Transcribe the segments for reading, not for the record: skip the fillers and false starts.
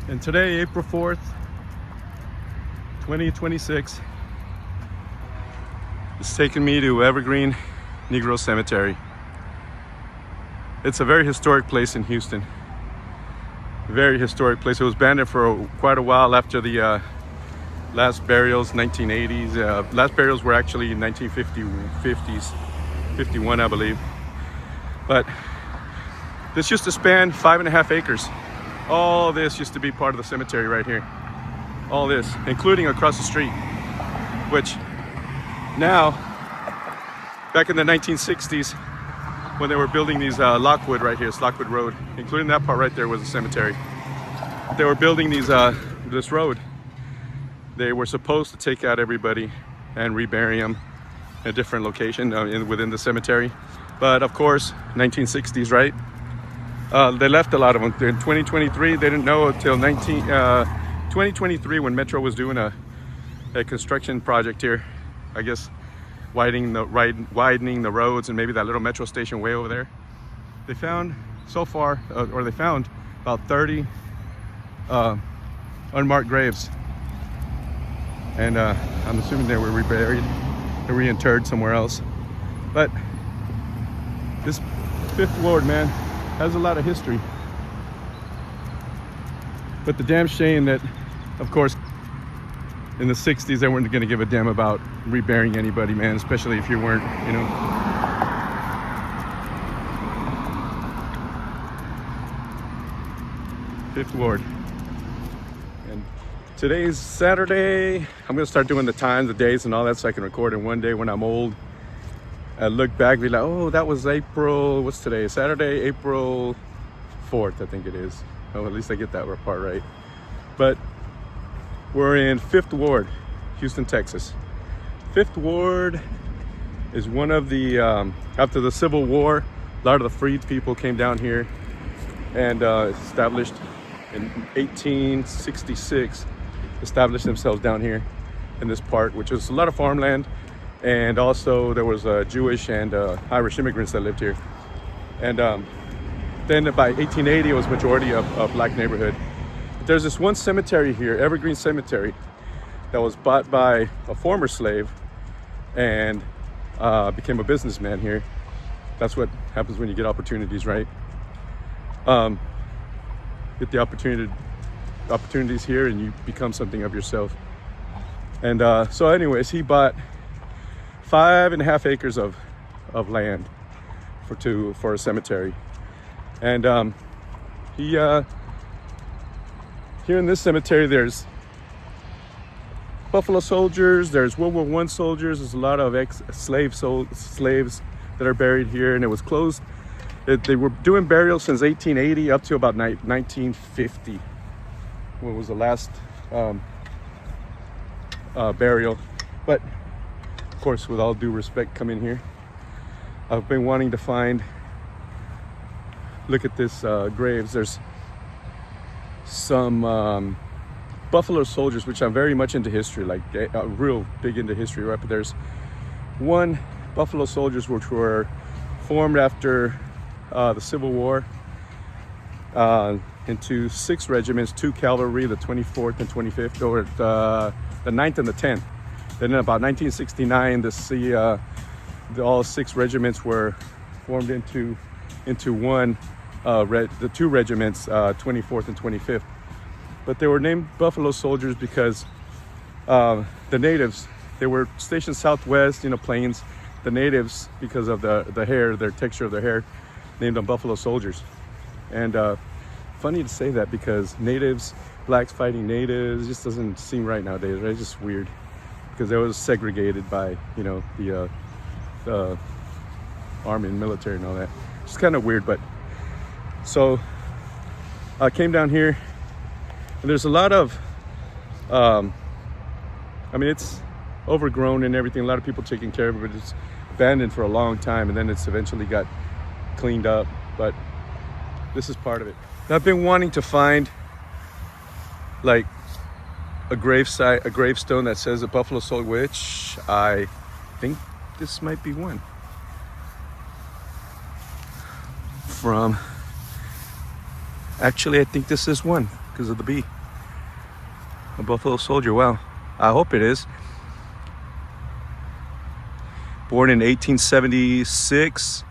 And today, April 4th, 2026, is taking me to Evergreen Negro Cemetery. It's a very historic place in Houston. Very historic place. It was abandoned for quite a while after the last burials, 1980s. Last burials were actually in 1950s, 51, I believe. But this used to span 5.5 acres. All this used to be part of the cemetery right here. All this, including across the street, which now, back in the 1960s, when they were building these Lockwood right here, it's Lockwood Road, including that part right there was a cemetery. They were building these this road. They were supposed to take out everybody and rebury them in a different location within the cemetery. But of course, 1960s, right? They left a lot of them. In 2023, they didn't know until 2023 when Metro was doing a construction project here. I guess widening the roads and maybe that little metro station way over there. They found so far, they found about 30 unmarked graves. And I'm assuming they were reburied or reinterred somewhere else. But this Fifth Ward, man, has a lot of history. But the damn shame that, of course, in the 60s, they weren't going to give a damn about reburying anybody, man, especially if you weren't, you know. Fifth Ward. And today's Saturday. I'm going to start doing the times, the days, and all that so I can record it one day when I'm old. I look back, be like, oh, that was April, what's today? Saturday, April 4th, I think it is. Oh, at least I get that part right. But we're in Fifth Ward, Houston, Texas. Fifth Ward is one of the, after the Civil War, a lot of the freed people came down here and established in 1866, established themselves down here in this part, which was a lot of farmland. And also there was Jewish and Irish immigrants that lived here. And then by 1880, it was majority of black neighborhood. But there's this one cemetery here, Evergreen Cemetery, that was bought by a former slave and became a businessman here. That's what happens when you get opportunities, right? Get the opportunities here and you become something of yourself. And so anyways, he bought 5.5 acres of land for a cemetery. And here in this cemetery, there's Buffalo soldiers, there's World War I soldiers, there's a lot of slaves that are buried here, and it was closed. They were doing burials since 1880 up to about 1950, when was the last burial. But of course, with all due respect, come in here. I've been wanting to look at this graves. There's some Buffalo soldiers, which I'm very much into history, like real big into history, right? But there's one Buffalo soldiers which were formed after the Civil War into 6 regiments, 2 cavalry, the 24th and 25th, or the 9th and the 10th. Then in about 1969, all 6 regiments were formed into one, the 2 regiments, 24th and 25th. But they were named Buffalo soldiers because the natives, they were stationed southwest, plains. The natives, because of the hair, their texture of their hair, named them Buffalo soldiers. And funny to say that because natives, blacks fighting natives, just doesn't seem right nowadays, right? It's just weird. Because they was segregated by, the army and military and all that. It's kind of weird, but so I came down here, and there's a lot of, it's overgrown and everything. A lot of people taking care of it, but it's abandoned for a long time, and then it's eventually got cleaned up. But this is part of it. I've been wanting to find, like, a gravestone that says a Buffalo soldier, which I think this might be one. Actually, I think this is one because of the B. A Buffalo Soldier. Wow. I hope it is. Born in 1876.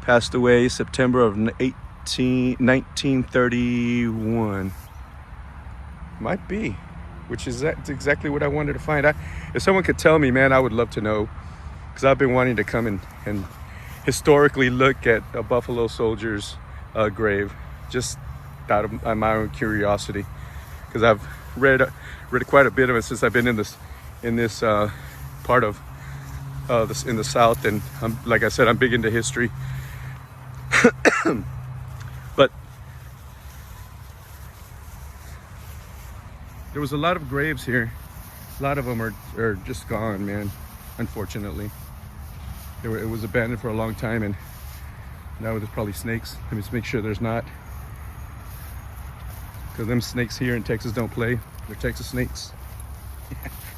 Passed away September of 1931. Might be. Which is exactly what I wanted to find out. If someone could tell me, man, I would love to know. Because I've been wanting to come and historically look at a Buffalo Soldier's grave. Just out of my own curiosity. Because I've read quite a bit of it since I've been in this part of in the South, and like I said, I'm big into history. But there was a lot of graves here. A lot of them are just gone, man. Unfortunately, it was abandoned for a long time, and now there's probably snakes. Let me just make sure there's not. Because them snakes here in Texas don't play. They're Texas snakes.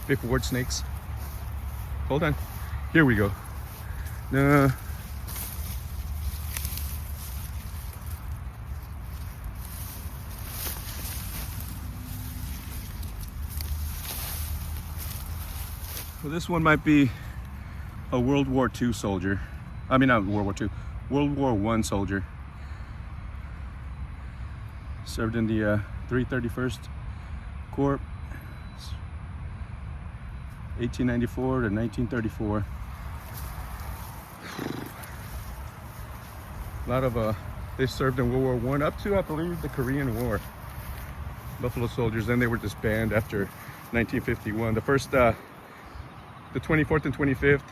Big wart snakes. Hold on. Here we go. No. Well, this one might be a World War II soldier. I mean, not World War II. World War I soldier. Served in the 331st Corps, 1894 to 1934. A lot of they served in World War I up to, I believe, the Korean War. Buffalo Soldiers. Then they were disbanded after 1951. The first, the 24th and 25th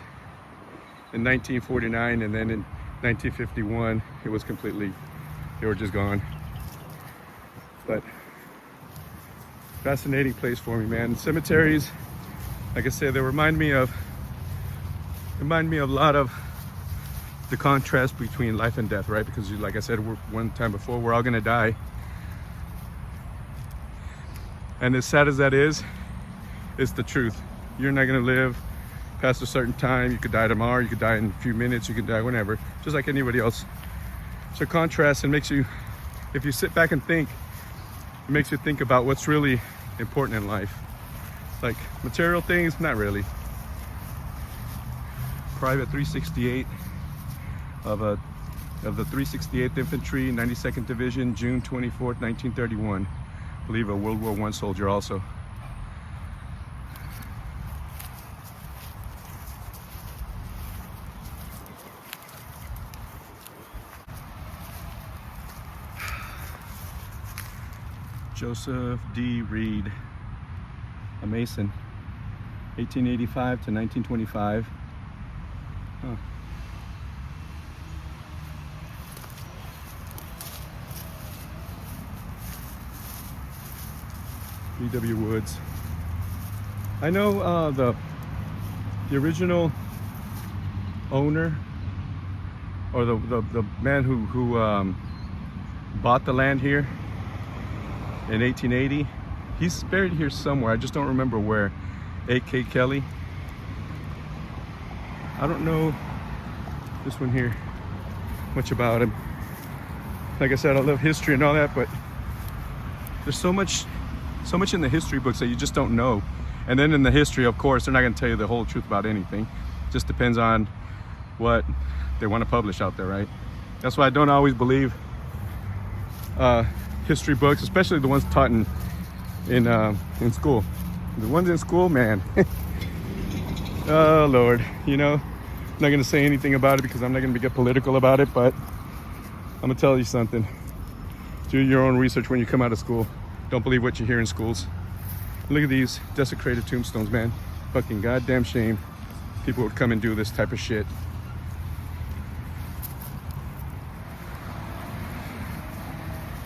in 1949, and then in 1951 it was completely, they were just gone. But fascinating place for me, man. Cemeteries, like I said, they remind me of a lot of the contrast between life and death, right? Because like I said, one time before, we're all gonna die. And as sad as that is, it's the truth. You're not gonna live past a certain time. You could die tomorrow, you could die in a few minutes, you could die whenever, just like anybody else. So contrast, and makes you, if you sit back and think, it makes you think about what's really important in life. Like material things, not really. Private 368 of the 368th Infantry, 92nd Division, June 24th, 1931. I believe a World War I soldier also. Joseph D. Reed, a Mason, 1885 to 1925. Huh. B.W. Woods. I know the original owner, or the man who bought the land here in 1880. He's buried here somewhere. I just don't remember where. A.K. Kelly. I don't know this one here much about him. Like I said, I love history and all that, but there's so much in the history books that you just don't know. And then in the history, of course, they're not going to tell you the whole truth about anything. It just depends on what they want to publish out there, right? That's why I don't always believe history books, especially the ones taught in school. The ones in school, man. Oh Lord, you know, I'm not gonna say anything about it because I'm not gonna get political about it, but I'm gonna tell you something. Do your own research when you come out of school. Don't believe what you hear in schools. Look at these desecrated tombstones, man. Fucking goddamn shame people would come and do this type of shit.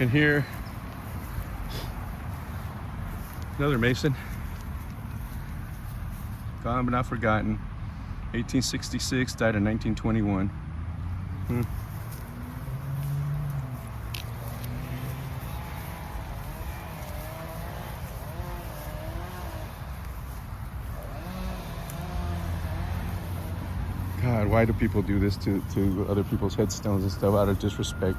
And here, another Mason. Gone but not forgotten. 1866, died in 1921. God, why do people do this to other people's headstones and stuff out of disrespect?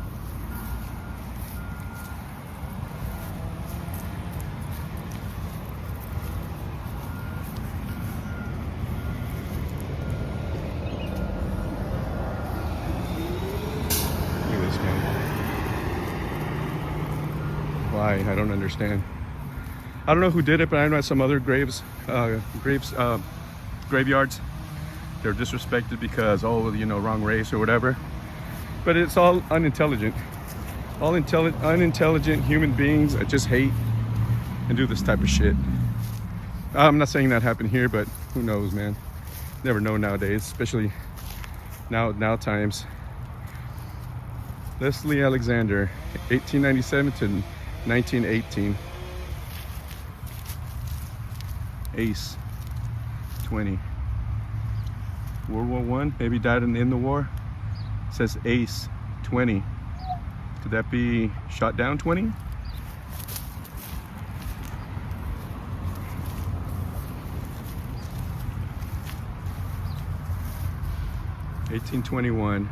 Why? I don't understand. I don't know who did it, but I know at some other graveyards, they're disrespected because, oh, you know, wrong race or whatever. But it's all unintelligent. All unintelligent human beings that just hate and do this type of shit. I'm not saying that happened here, but who knows, man? Never know nowadays, especially now times. Leslie Alexander, 1897 to 1918. Ace, 20. World War I, maybe died in the war. It says Ace, 20. Could that be shot down 20? $1821.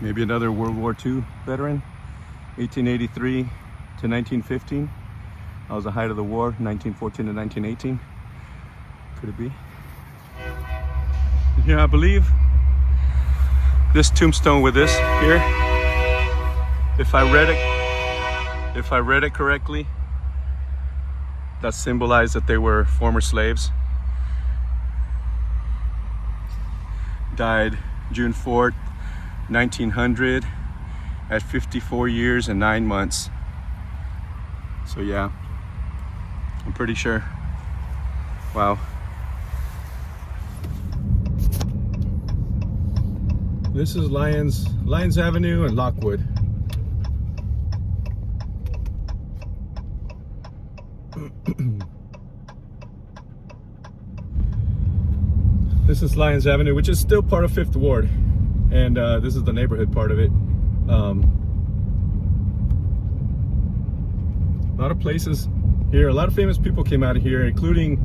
Maybe another World War II veteran, 1883 to 1915. That was the height of the war, 1914 to 1918. Could it be? And here, I believe this tombstone with this here, if I read it correctly, that symbolized that they were former slaves. Died June 4th, 1900 at 54 years and 9 months. So yeah, I'm pretty sure. Wow. This is Lyons Avenue and Lockwood. This is Lyons Avenue, which is still part of 5th Ward. And this is the neighborhood part of it. A lot of places here, a lot of famous people came out of here, including,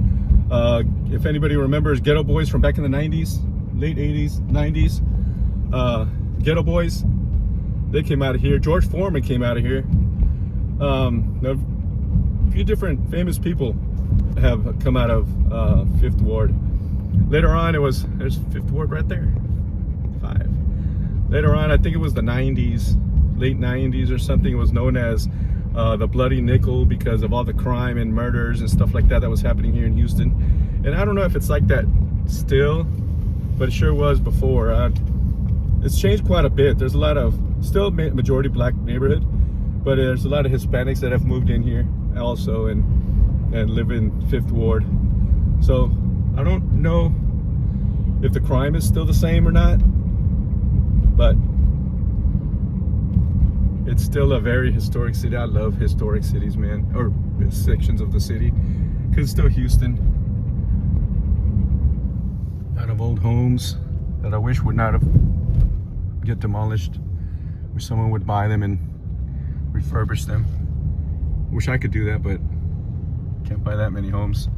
if anybody remembers, Ghetto Boys from back in the 90s, late 80s, 90s. Ghetto Boys, they came out of here. George Foreman came out of here. A few different famous people have come out of 5th Ward. Later on, there's 5th Ward right there. 5. Later on, I think it was the 90s, late 90s or something. It was known as the Bloody Nickel because of all the crime and murders and stuff like that was happening here in Houston. And I don't know if it's like that still, but it sure was before. It's changed quite a bit. There's a lot of, still majority black neighborhood, but there's a lot of Hispanics that have moved in here also and live in 5th Ward. So I don't know if the crime is still the same or not, but it's still a very historic city. I love historic cities, man, or sections of the city, because it's still Houston. A lot of old homes that I wish would not have get demolished, or someone would buy them and refurbish them. Wish I could do that, but can't buy that many homes.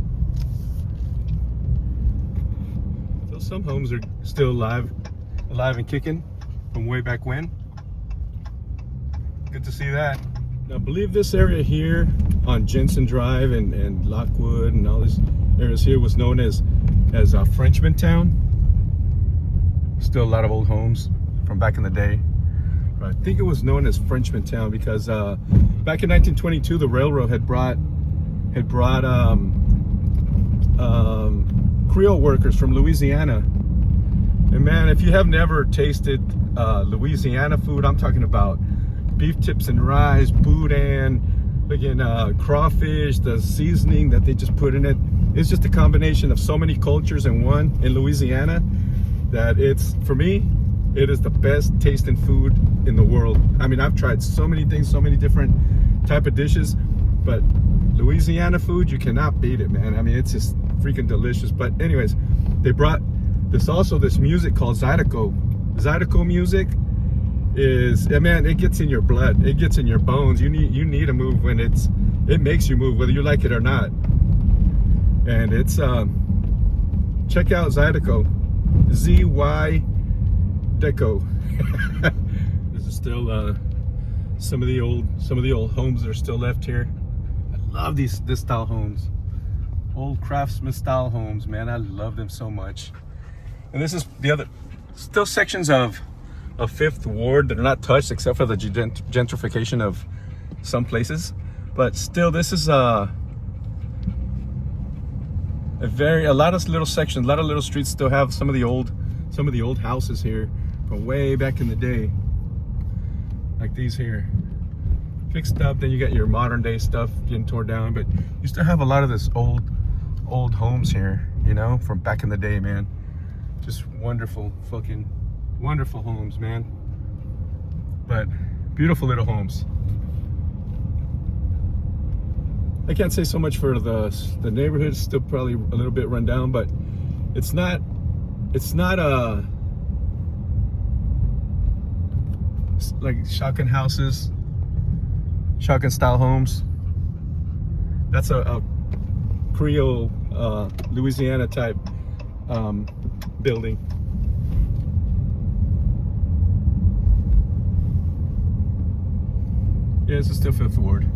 So some homes are still alive and kicking from way back when. Good to see that. Now, I believe this area here on Jensen Drive and Lockwood and all these areas here was known as Frenchman Town. Still a lot of old homes from back in the day. But I think it was known as Frenchman Town because back in 1922, the railroad had brought Creole workers from Louisiana. And man, if you have never tasted Louisiana food, I'm talking about beef tips and rice, boudin, again, crawfish, the seasoning that they just put in it. It's just a combination of so many cultures in one in Louisiana that it's, for me, it is the best tasting food in the world. I mean, I've tried so many things, so many different type of dishes, but Louisiana food, you cannot beat it, man. I mean, it's just freaking delicious. But anyways, they brought this music called Zydeco. Zydeco music is, man, it gets in your blood, it gets in your bones. You need to move when it makes you move, whether you like it or not. And it's check out Zydeco, ZY Deco. This is still some of the old homes that are still left here. I love this style homes. Old craftsman style homes, man. I love them so much. And this is the other, still sections of Fifth Ward that are not touched except for the gentrification of some places. But still, this is a lot of little sections, a lot of little streets still have some of the old houses here from way back in the day, like these here, fixed up. Then you got your modern day stuff getting torn down, but you still have a lot of this old homes here, you know, from back in the day, man. Just wonderful, fucking wonderful homes, man. But beautiful little homes. I can't say so much for the neighborhood. It's still probably a little bit run down, but it's not like shotgun houses, shotgun style homes. That's a Creole Louisiana type building. Yeah, this is still Fifth Ward.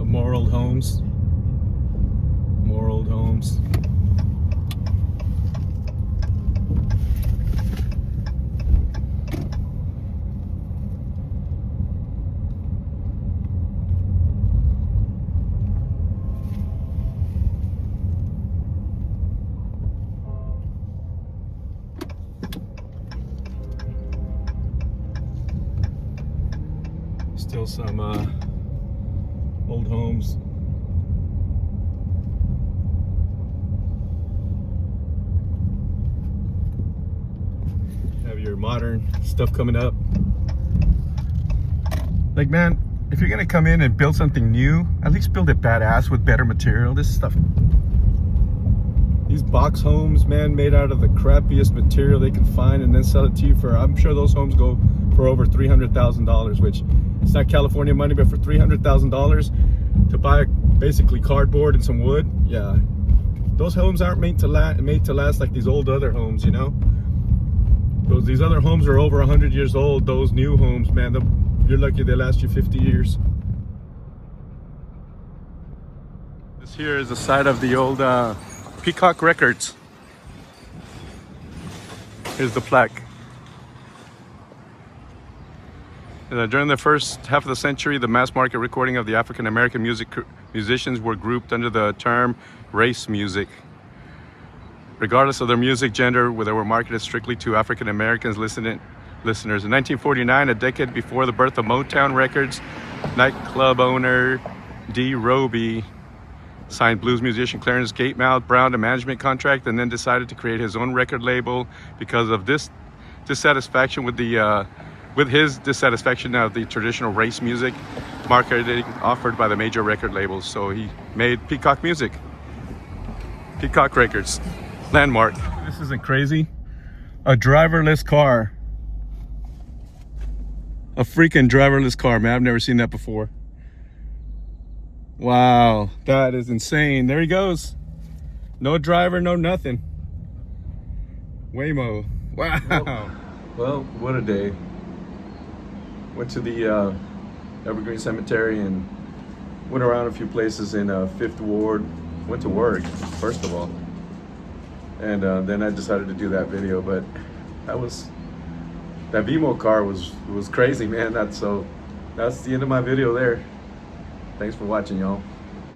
More old homes. More old homes. Still some old homes. Have your modern stuff coming up. Like, man, if you're gonna come in and build something new, at least build it badass with better material. This stuff, these box homes, man, made out of the crappiest material they can find, and then sell it to you for, I'm sure those homes go for over $300,000, which it's not California money, but for $300,000 to buy basically cardboard and some wood, yeah, those homes aren't made to last like these old other homes, you know. These other homes are over 100 years old. Those new homes, man, you're lucky they last you 50 years. This here is the site of the old Peacock Records. Here's the plaque. During the first half of the century, the mass market recording of the African American musicians were grouped under the term race music. Regardless of their music gender, they were marketed strictly to African Americans listeners. In 1949, a decade before the birth of Motown Records, nightclub owner D. Roby signed blues musician Clarence Gatemouth Brown a management contract, and then decided to create his own record label because of this dissatisfaction with his dissatisfaction of the traditional race music marketing offered by the major record labels. So he made Peacock Music, Peacock Records, landmark. This isn't crazy. A driverless car. A freaking driverless car, man. I've never seen that before. Wow, that is insane. There he goes. No driver, no nothing. Waymo. Wow. Well, what a day. Went to the Evergreen Cemetery and went around a few places in Fifth Ward. Went to work, first of all. And then I decided to do that video, but that Vimo car was crazy, man. That's the end of my video there. Thanks for watching, y'all.